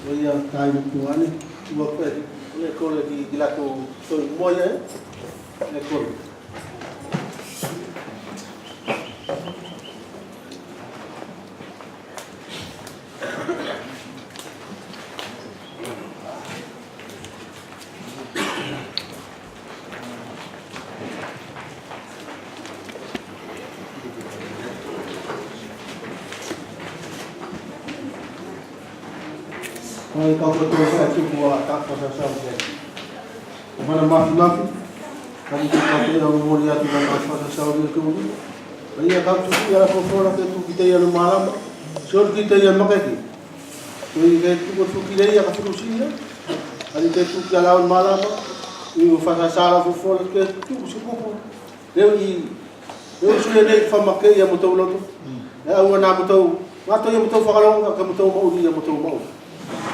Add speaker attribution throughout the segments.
Speaker 1: Ia tai tuane, tua pe, le kole di lato so moya, le kole. Ai kau tu tu buat tak pasal sahaja. Mana maaf, kami tu yang mulia tu dan pasal sahaja tu. Ia kau tu ya pokok tu kita yang malam, sur kita yang makan. Tu kita tu kita yang kau tu sini. Ada tu jalan malam, ini pasal sahaja pokok kita tu suku. Dia sudah naik faham makan yang betul betul. Ya awak nak betul, mata yang betul fakalong, kamu betul mau dia betul mau.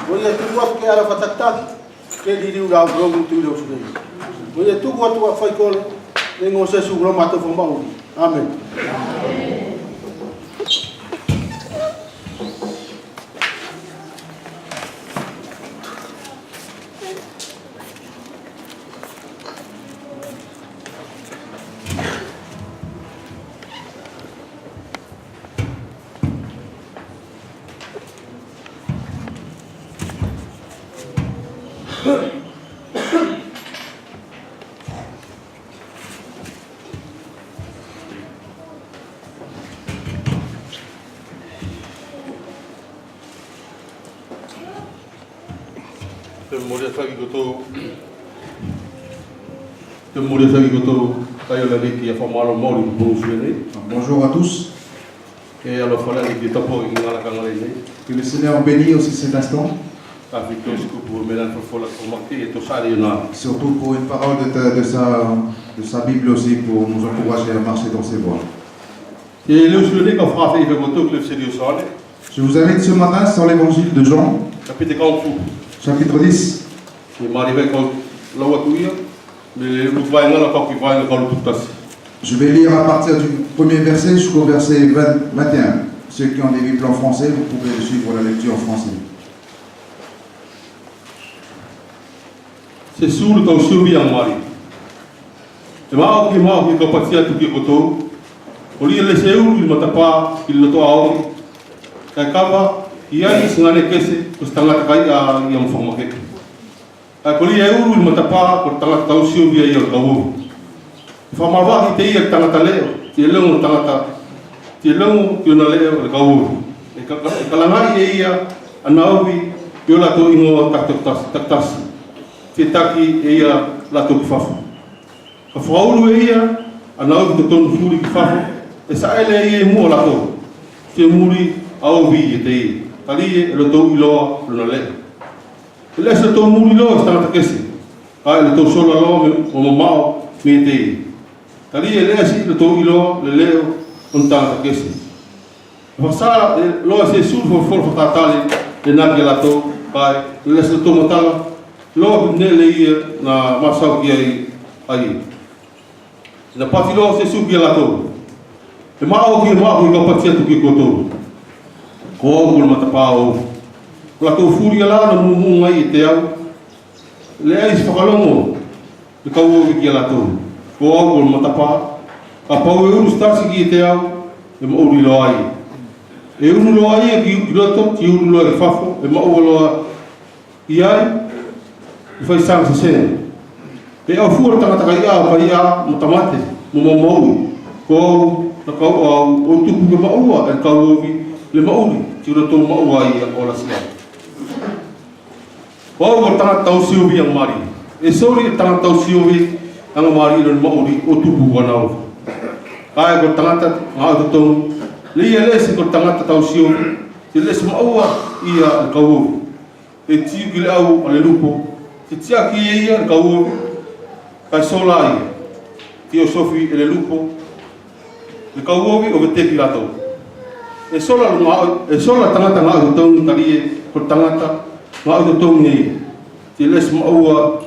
Speaker 1: Olha tu buat ke arah fatak ke diri udah belum tu udah sudah. Olha tu buat fai kol dengan saya suruh mata fambau. Amin.
Speaker 2: Bonjour à tous. Que le Seigneur bénisse aussi cet instant. Surtout pour une parole de sa Bible aussi pour nous encourager à marcher dans ses voies. Je vous invite ce matin sur l'évangile de Jean, chapitre 10. Je vais lire à partir du premier verset jusqu'au verset 21. Ceux qui ont des Bibles en français, vous pouvez suivre la lecture en français.
Speaker 3: C'est sous le temps survie en mari. Et moi, qui est parti à tout qui est coteau, au lieu de laisser où il m'a pas, il le doit avoir. Et quand il y a une semaine que c'est, que c'est un attaquant, il y a un format. Et quand il y a où il m'a pas, pour t'en temps survie à y aller. Format va qui était dans la télé, qui est là où qui est là où qui est dans le gaou. Et quand il y a un avis, il y a la tour imo taktas. Titaki ia lato kifafu. Ka faulu ia ana o tonu furi kifafu e sa ele ia mo lato. Te muri au vi te tali lo to ilo lo le. Le se to muri lo sta ta kesi. Ai le to solo lo o mau me te. Tali ele si lo to ilo le leo on ta kesi. Vasa lo se sul for fatale le na lato pai le se to motala lo nele ia na masau ki ai na pati lo se subi la to e mau ki ka pati tu ki koto ko mo mata pao la to furi la na mu ngai te au le ai fakalongo le ka wo ki la to ko mo mata pa ka pau e uru stasi ki te au e mo uri lo ai e uru lo ai ki loto ti uru lo e fafo e mo lo ai foi sang se e au fur tanga tanga ia pa ia mutamate mo ko na ka o tu ku ma o e ka o le mauri ti ro to ma o ia o la sia ko tanga tau siuvi ang mari e sori tanga tau siuvi ang mari le mauri o tu ku na o ai ko tanga ta ma to le ia le se ko tanga tau siuvi ti le ma o ia ka o e ti ki le au ale lupo ti tia ki ia ka o ka solai ti o sofi ele lupo le ka o te ki lato e sola tangata ngā o tōng tari ko tangata ngā o tōng nei ti les maua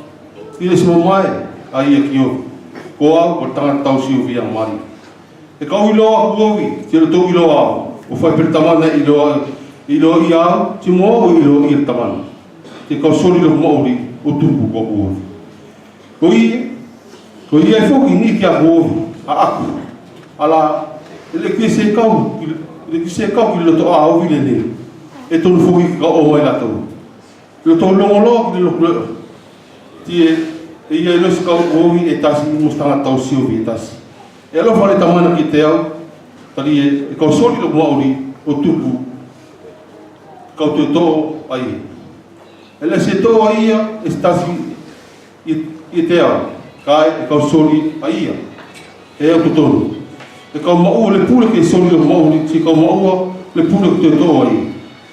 Speaker 3: ti les mamai a ia ki o ko au ko tangata tau siu vi ang mari e ka ui loa huovi ti lo tō i loa o whai pere tamana i loa i au ti mo o i loa i tamana te kau soli lo mauri o tupu ko o ko ia foki ni kia o a aku ala le ki se kau ki lo to a o vile ne e tonu foki ka o mai la to lo to lo ki lo tie ia lo se kau o e tasi mustanga tau sio vi tasi e lo fale tamana ki te au tali e kau soli lo mauri o tupu kau to ai ele se to ia estasi i te au kai e kau soli ia e au tonu e kau mau le pule ke soli o mauri si kau mau le pule ke to ai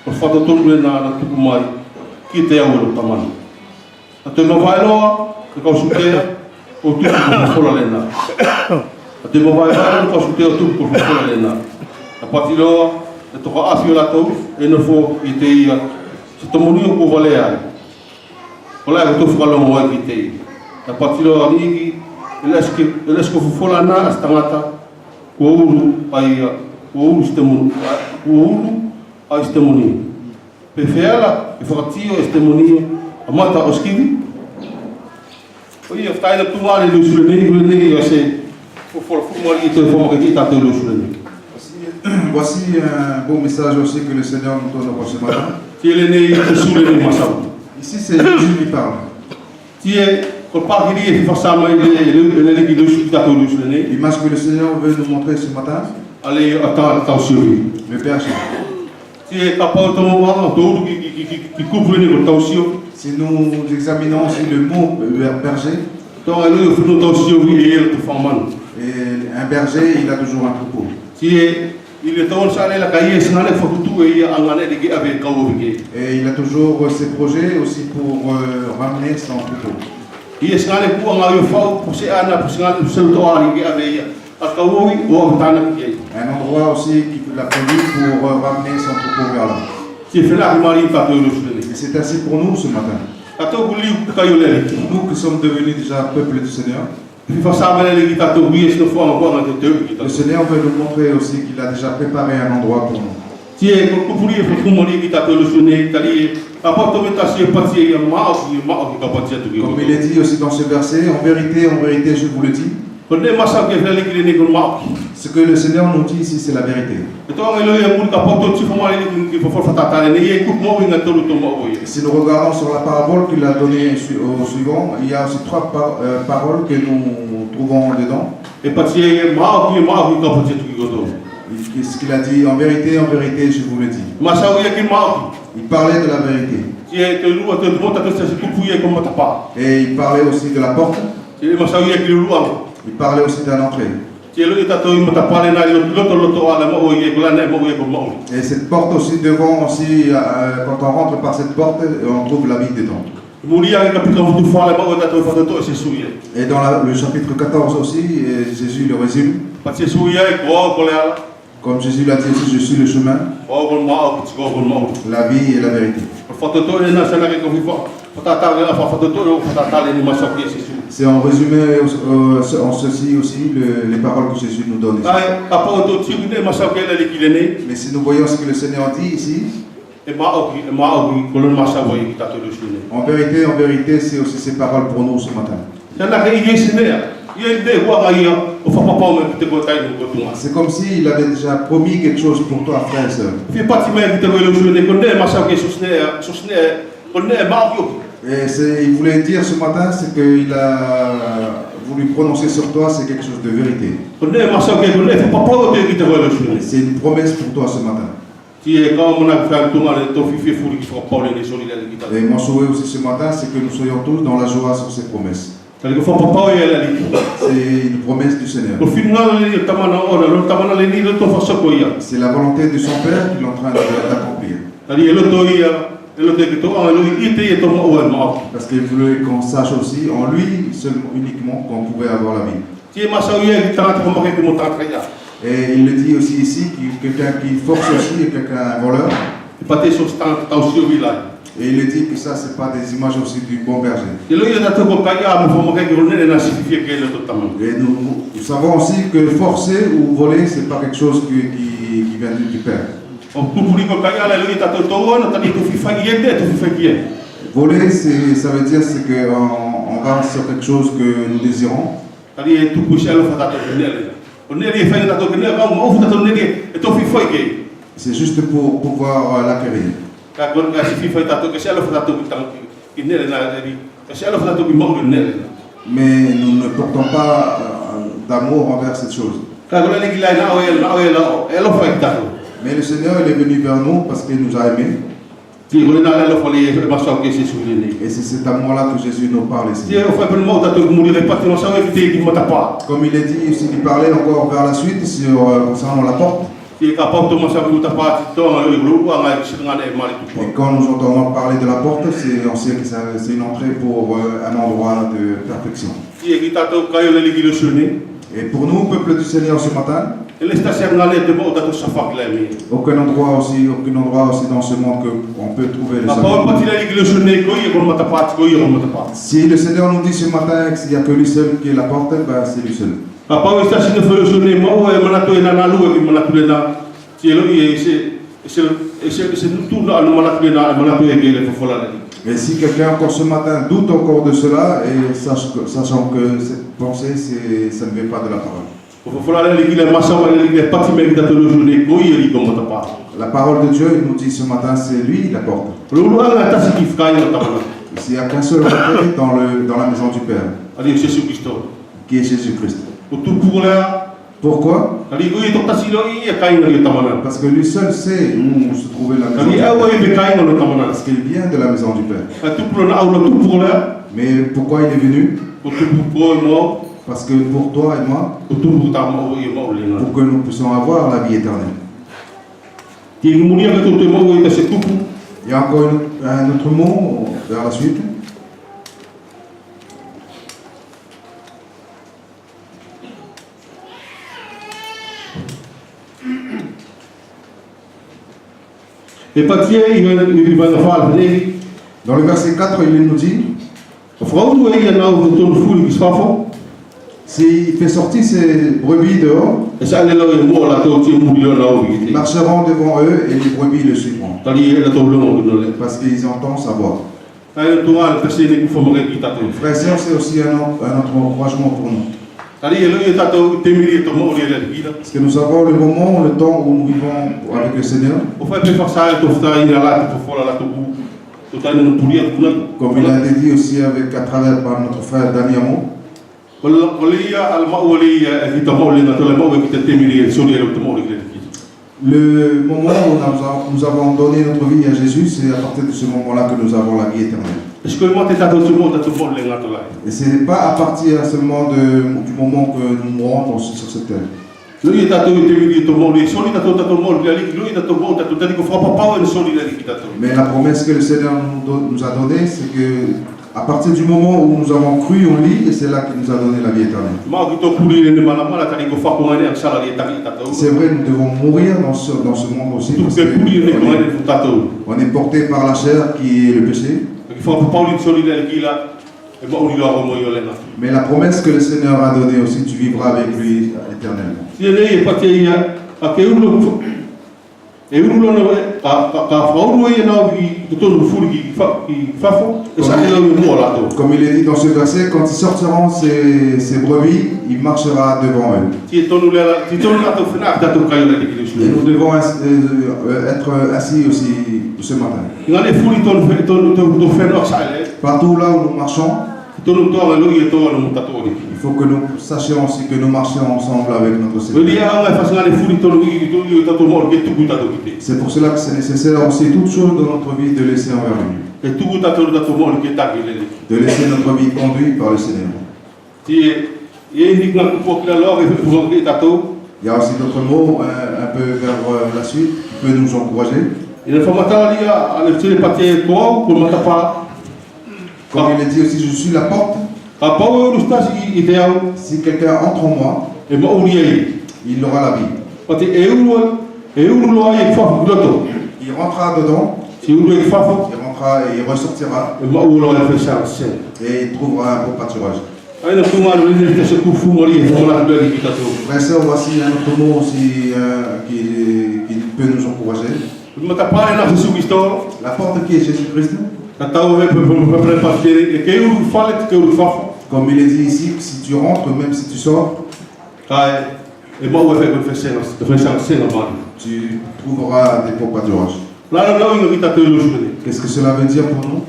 Speaker 3: o fata tonu le na tupu mai ki te au lo tamana a te no vai loa e kau sute o tupu ko fola le na a te no vai loa kau sute o tupu ko fola le na a pati loa e toka afi o la tau e no fo i te ia se tomoni o ko vale ai o la ko tofu kalo mo ai ki te ia a pati loa niki elesko fofola na as tangata ko uru ai ko uru stemoni ko uru ai stemoni pe feala e fakatio stemoni a mata o skivi o ia ftai na tumare lu sule ni o se fofola fumari to fomo ki ta to lu sule ni.
Speaker 2: Voici un beau message aussi que le Seigneur nous donne pour ce matin. Ici, c'est Jésus qui parle. L'image que le Seigneur veut nous montrer ce matin, le berger. Si nous examinons aussi le mot berger, et un berger, il a toujours un troupeau. Et il a toujours ses projets aussi pour ramener son troupeau. Un endroit aussi qu'il a prévu pour ramener son troupeau vers là. Et c'est ainsi pour nous ce matin. Nous qui sommes devenus déjà peuple du Seigneur. Le Seigneur veut nous montrer aussi qu'il a déjà préparé un endroit pour nous. Comme il est dit aussi dans ce verset, en vérité, je vous le dis. Ce que le Seigneur nous dit ici, c'est la vérité. Si nous regardons sur la parabole qu'il a donnée au suivant, il y a aussi trois paroles que nous trouvons dedans. Ce qu'il a dit, en vérité, je vous le dis. Il parlait de la vérité. Et il parlait aussi de la porte. Il parlait aussi d'un entrée. Et cette porte aussi devant aussi, quand on rentre par cette porte, on trouve la vie dedans. Et dans le chapitre 14 aussi, Jésus le résume. Comme Jésus l'a dit aussi, je suis le chemin, la vie et la vérité. C'est en résumé en ceci aussi les paroles que Jésus nous donne ici. Mais si nous voyons ce que le Seigneur dit ici, en vérité, c'est aussi ces paroles pour nous ce matin. C'est comme s'il avait déjà promis quelque chose pour toi, frère et sœur. Et il voulait dire ce matin, c'est qu'il a voulu prononcer sur toi, c'est quelque chose de vérité. C'est une promesse pour toi ce matin. Et mon souhait aussi ce matin, c'est que nous soyons tous dans la joie sur ces promesses. C'est une promesse du Seigneur. C'est la volonté de son Père qu'il est en train d'accomplir. Parce qu'il voulait qu'on sache aussi en lui seulement, uniquement, qu'on pouvait avoir la vie. Et il le dit aussi ici, quelqu'un qui force aussi est quelqu'un un voleur. Et il le dit que ça, c'est pas des images aussi du bon berger. Et nous savons aussi que forcer ou voler, c'est pas quelque chose qui vient du Père. Voler, ça veut dire c'est qu'on va sur quelque chose que nous désirons. C'est juste pour pouvoir l'acquérir. Mais nous ne portons pas d'amour envers cette chose. Mais le Seigneur il est venu vers nous parce qu'il nous a aimés. Et c'est cet amour-là que Jésus nous parle ici. Comme il est dit, il parlait encore vers la suite concernant la porte. Et quand nous entendons parler de la porte, on sait que c'est une entrée pour un endroit de perfection. Et pour nous, peuple du Seigneur ce matin, aucun endroit aussi dans ce monde qu'on peut trouver le Seigneur. Si le Seigneur nous dit ce matin qu'il n'y a que lui seul qui est la porte, ben c'est lui seul. Et si quelqu'un encore ce matin doute encore de cela, et sachant que cette pensée, ça ne vient pas de la parole. La parole de Dieu, il nous dit ce matin, c'est lui la porte. S'il n'y a qu'un seul entrée dans la maison du Père, qui est Jésus-Christ. Pourquoi? Parce que lui seul sait où se trouvait la maison du Père. Parce qu'il vient de la maison du Père. Mais pourquoi il est venu? Parce que pour toi et moi, pour que nous puissions avoir la vie éternelle. Il y a encore un autre mot vers la suite. Dans le verset 4, il nous dit, s'il fait sortir ses brebis dehors, ils marcheront devant eux et les brebis le suivront. Parce qu'ils entendent sa voix. Frères et sœurs, c'est aussi un autre encouragement pour nous. Parce que nous avons le moment, le temps où nous vivons avec le Seigneur. Comme il a été dit aussi à travers par notre frère Daniamo. Le moment où nous avons donné notre vie à Jésus, c'est à partir de ce moment-là que nous avons la vie éternelle. Et ce n'est pas à partir seulement du moment que nous mourons sur cette terre. Mais la promesse que le Seigneur nous a donnée, c'est que à partir du moment où nous avons cru en lui, et c'est là qu'il nous a donné la vie éternelle. C'est vrai, nous devons mourir dans ce monde aussi. Parce on est porté par la chair qui est le péché. Mais la promesse que le Seigneur a donnée aussi, tu vivras avec lui éternellement. Comme il est dit dans ce verset, quand ils sortiront ces brebis, il marchera devant eux. Et nous devons être assis aussi ce matin. Partout là où nous marchons, il faut que nous sachions aussi que nous marchions ensemble avec notre Seigneur. C'est pour cela que c'est nécessaire aussi toute chose dans notre vie de laisser envers lui. De laisser notre vie conduite par le Seigneur. Il y a aussi d'autres mots un peu vers la suite qui peuvent nous encourager. Comme il est dit aussi, je suis la porte. Si quelqu'un entre en moi, il aura la vie. Il rentrera dedans, il rentrera et il ressortira, et il trouvera un beau pâturage. Frères et sœurs, voici un autre mot aussi qui peut nous encourager. La porte qui est Jésus-Christ. Comme il est dit ici, que si tu rentres, même si tu sors, tu trouveras des pots pâturages. Qu'est-ce que cela veut dire pour nous?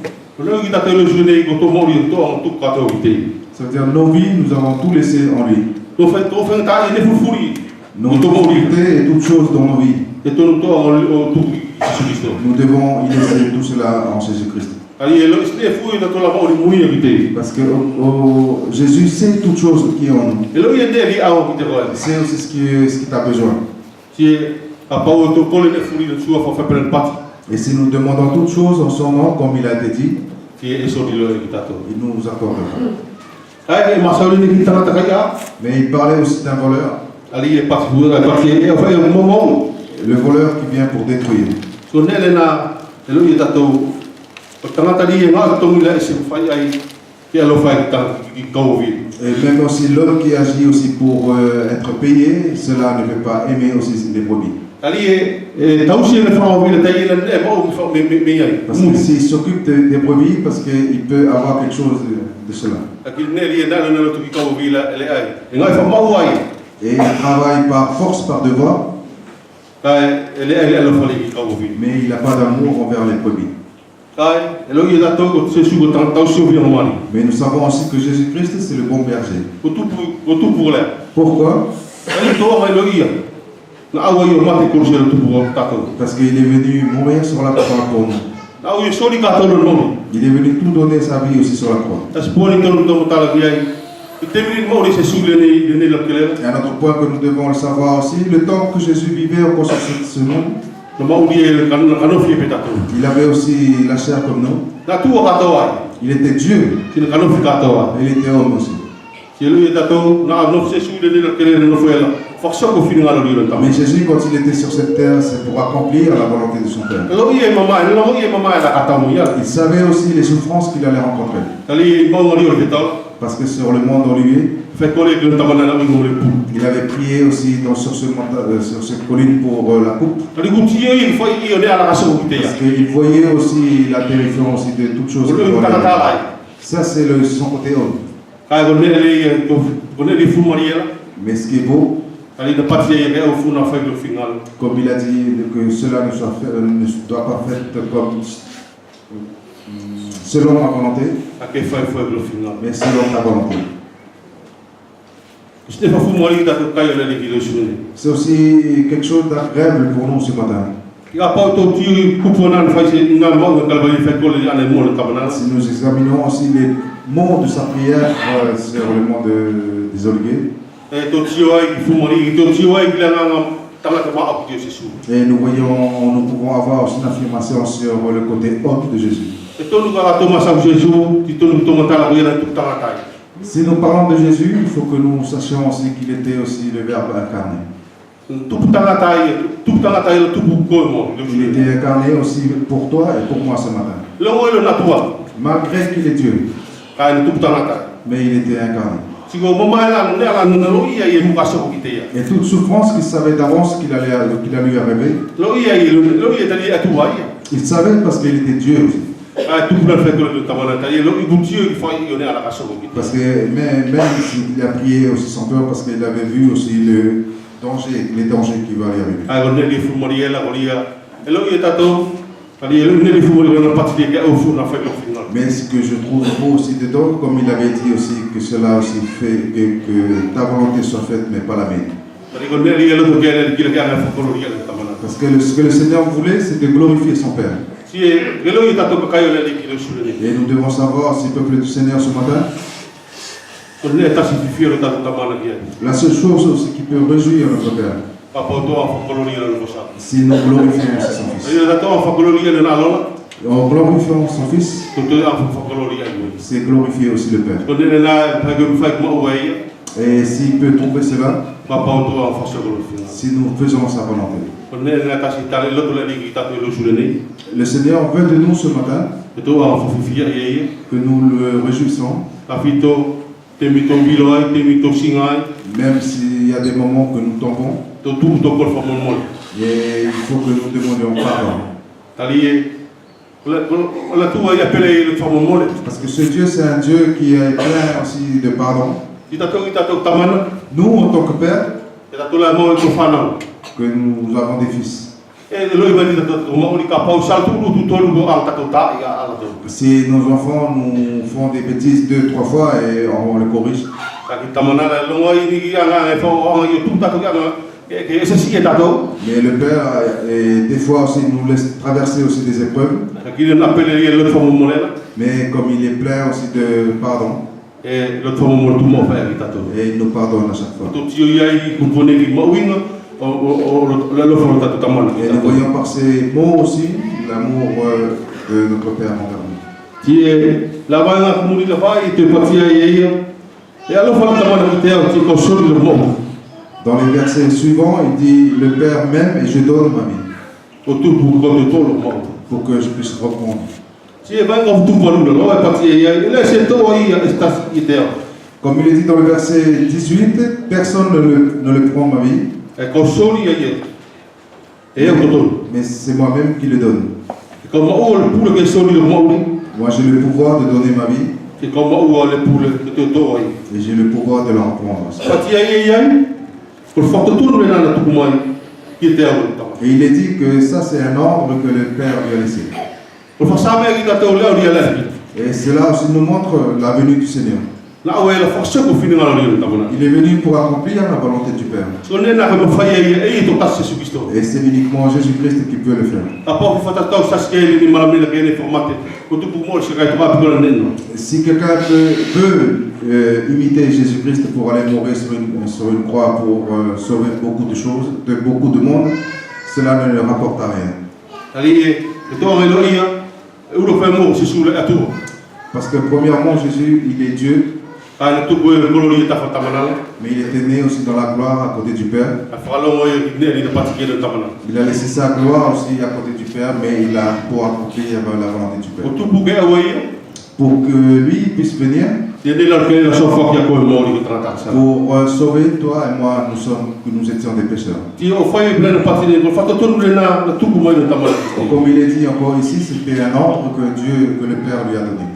Speaker 2: Ça veut dire nos vies, nous avons tout laissé en lui. Nos difficultés et toutes choses dans nos vies. Nous devons y laisser tout cela en Jésus-Christ. Parce que Jésus sait toutes choses qui est en nous. C'est aussi ce qui t'a besoin. Et si nous demandons toutes choses en son nom, comme il a été dit, il nous accordera. Mais il parlait aussi d'un voleur. Le voleur qui vient pour détruire. Et même aussi l'homme qui agit aussi pour être payé, cela ne veut pas aimer aussi les brebis. Parce que s'il s'occupe des brebis, parce qu'il peut avoir quelque chose de cela. Et il travaille par force, par devoir, mais il n'a pas d'amour envers les brebis. Mais nous savons aussi que Jésus-Christ, c'est le bon berger. Pourquoi? Parce qu'il est venu mourir sur la croix pour nous. Il est venu tout donner sa vie aussi sur la croix. Et un autre point que nous devons le savoir aussi, le temps que Jésus vivait encore sur ce monde, il avait aussi la chair comme nous. Il était Dieu. Il était homme aussi. Mais Jésus, quand il était sur cette terre, c'est pour accomplir la volonté de son Père. Il savait aussi les souffrances qu'il allait rencontrer. Parce que sur le monde olivier, il avait prié aussi sur cette colline pour la coupe. Parce qu'il voyait aussi la terrifiant aussi de toutes choses. Ça, c'est son côté homme. Mais ce qui est beau, comme il a dit, que cela ne doit pas faire comme selon ma volonté, mais selon ta volonté. C'est aussi quelque chose d'agréable pour nous ce matin. Si nous examinons aussi les mots de sa prière sur le mot des Oliviers, et nous pouvons avoir aussi une affirmation sur le côté haut de Jésus. Si nous parlons de Jésus, il faut que nous sachions aussi qu'il était aussi le Verbe incarné. Il était incarné aussi pour toi et pour moi ce matin. Malgré qu'il est Dieu, mais il était incarné. Et toute souffrance qu'il savait d'avance qu'il allait lui arriver, il savait parce qu'il était Dieu aussi. Parce que même s'il a prié aussi son peur, parce qu'il avait vu aussi les dangers qui vont y arriver. Mais ce que je trouve beau aussi dedans, comme il avait dit aussi, que cela aussi fait que ta volonté soit faite, mais pas la mienne. Parce que ce que le Seigneur voulait, c'est de glorifier son Père. Et nous devons savoir, si le peuple du Seigneur ce matin, la seule chose aussi qui peut réjouir notre Père, si nous glorifions aussi son Fils. En glorifiant son Fils, c'est glorifier aussi le Père. Et s'il peut trouver cela, si nous faisons sa volonté. Le Seigneur veut de nous ce matin que nous le réjouissons, même s'il y a des moments que nous tombons, et il faut que nous demandions pardon. Parce que ce Dieu, c'est un Dieu qui est plein aussi de pardon. Nous, en tant que père, que nous avons des fils. Si nos enfants nous font des bêtises 2-3 fois et on les corrige. Mais le Père, des fois aussi, nous laisse traverser aussi des épreuves. Mais comme il est plein aussi de pardon, et il nous pardonne à chaque fois. Et nous voyons par ces mots aussi l'amour de notre Père envers nous. Dans les versets suivants, il dit « Le Père m'aime et je donne ma vie pour que je puisse reprendre. » Comme il est dit dans le verset 18, personne ne le prend ma vie. Mais c'est moi-même qui le donne. Moi j'ai le pouvoir de donner ma vie. Et j'ai le pouvoir de la reprendre. Et il est dit que ça c'est un ordre que le Père lui a laissé. Et cela aussi nous montre la venue du Seigneur. Il est venu pour accomplir la volonté du Père. Et c'est uniquement Jésus-Christ qui peut le faire. Si quelqu'un peut imiter Jésus-Christ pour aller mourir sur une croix pour sauver beaucoup de choses, de beaucoup de monde, cela ne le rapporte à rien. Parce que premièrement, Jésus, il est Dieu. Mais il était né aussi dans la gloire à côté du Père. Il a laissé sa gloire aussi à côté du Père, mais il a pour accomplir la volonté du Père. Pour que lui puisse venir, pour sauver toi et moi, nous étions des pécheurs. Comme il est dit encore ici, c'était un ordre que le Père lui a donné.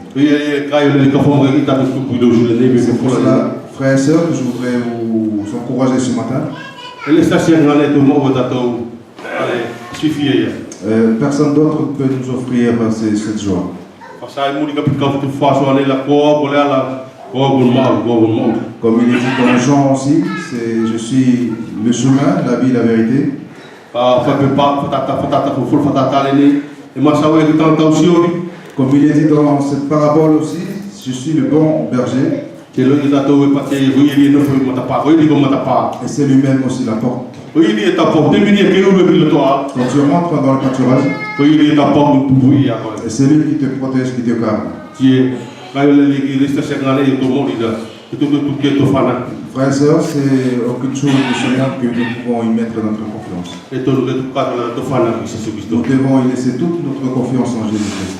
Speaker 2: C'est pour cela, frères et sœurs, que je voudrais vous encourager ce matin. Personne d'autre peut nous offrir cette joie. Comme il est dit dans Jean aussi, je suis le chemin, la vie, la vérité. Comme il est dit dans cette parabole aussi, je suis le bon berger. Et c'est lui-même aussi la porte. Quand tu rentres dans le pâturage, et c'est lui qui te protège, qui te garde. Frères et sœurs, c'est aucune chose de Seigneur que nous pouvons y mettre notre confiance. Nous devons y laisser toute notre confiance en Jésus-Christ.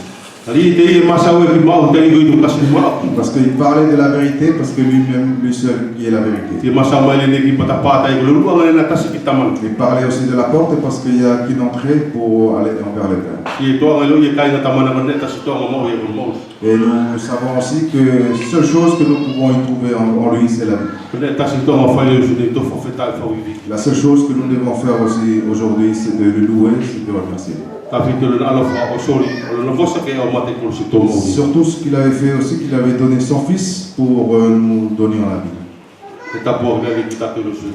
Speaker 2: Parce qu'il parlait de la vérité, parce que lui-même, lui seul, qui est la vérité. Il parlait aussi de la porte, parce qu'il n'y a qu'une entrée pour aller envers le Père. Et nous savons aussi que la seule chose que nous pouvons y trouver en lui, c'est la vie. La seule chose que nous devons faire aussi aujourd'hui, c'est de le louer, c'est de le remercier. Surtout ce qu'il avait fait aussi, qu'il avait donné son fils pour nous donner la vie.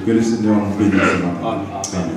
Speaker 2: Que le Seigneur nous bénisse ce matin. Amen.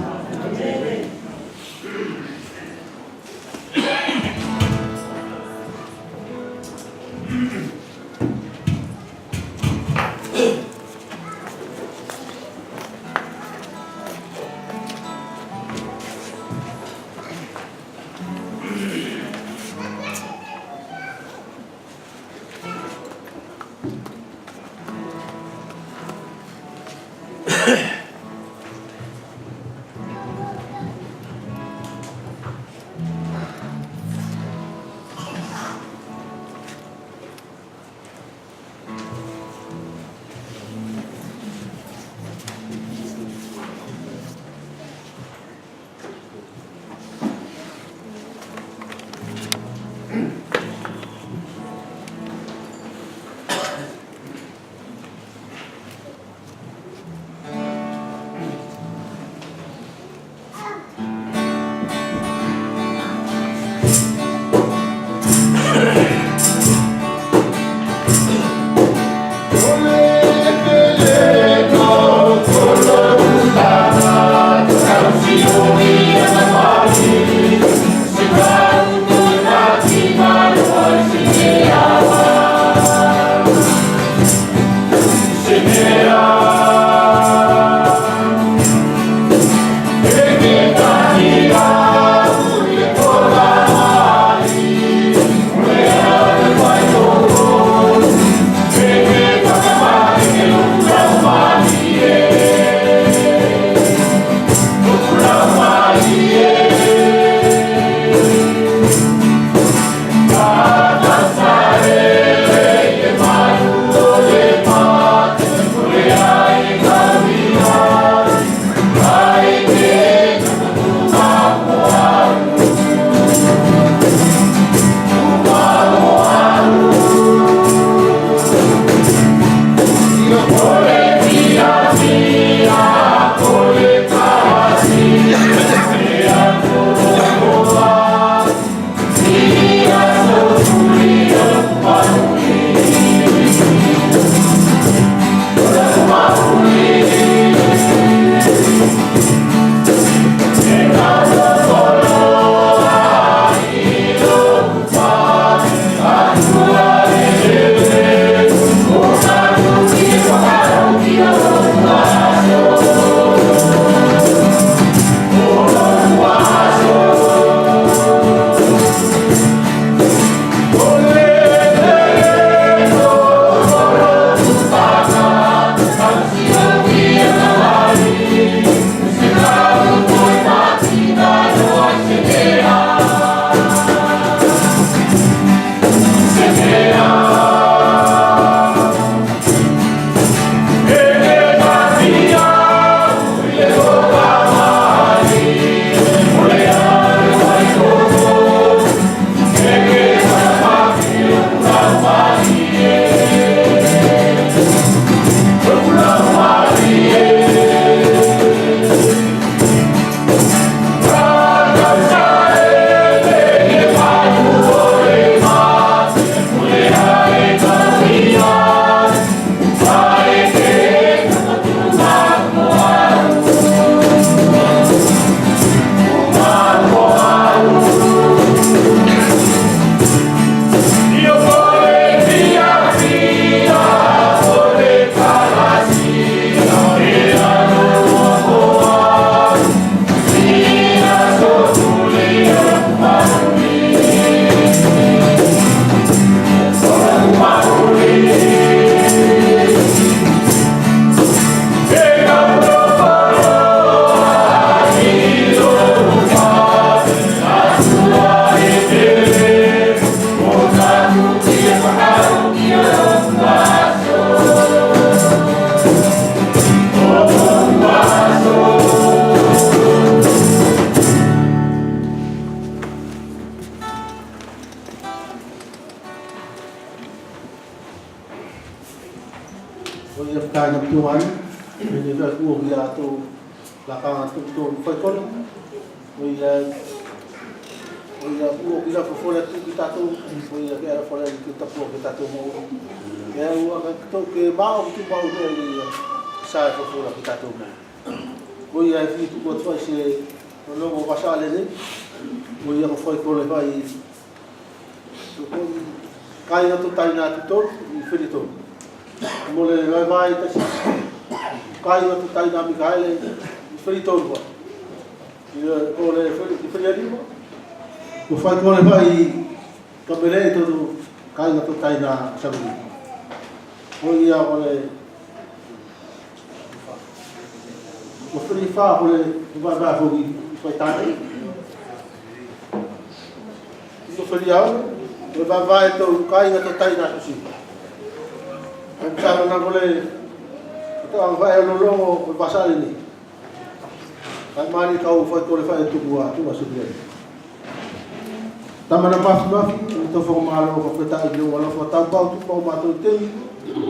Speaker 1: Tamana mafi to fo malo ko peta i wala fo ta pa tu pa ma to te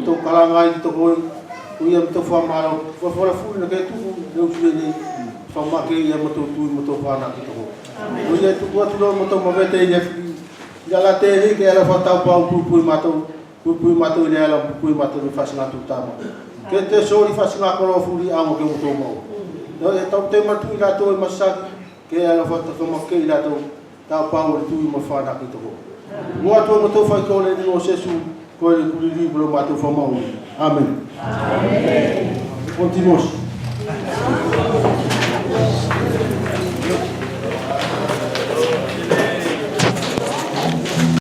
Speaker 1: to kala ngai to ko ia to fo malo fo la fu na ke tu no tu ni fo ma ke ia mo to tu mo to fa na ki to ko ia tu ko tu mo to mo vete ia ya la te ri ke ala fo ta pa tu pu ma to ile ala pu ma to fa sna tu ta ma ke te so ri fa sna ko lo fu ri amo ke mo to mo no e to te ma tu ila to ma sa ke ala fo to mo ke ila to ta pa o tu mo fa na ki to ko mo atu mo to fa ko le no sesu ko le ku li blo ma to fa ma amen amen continuamos.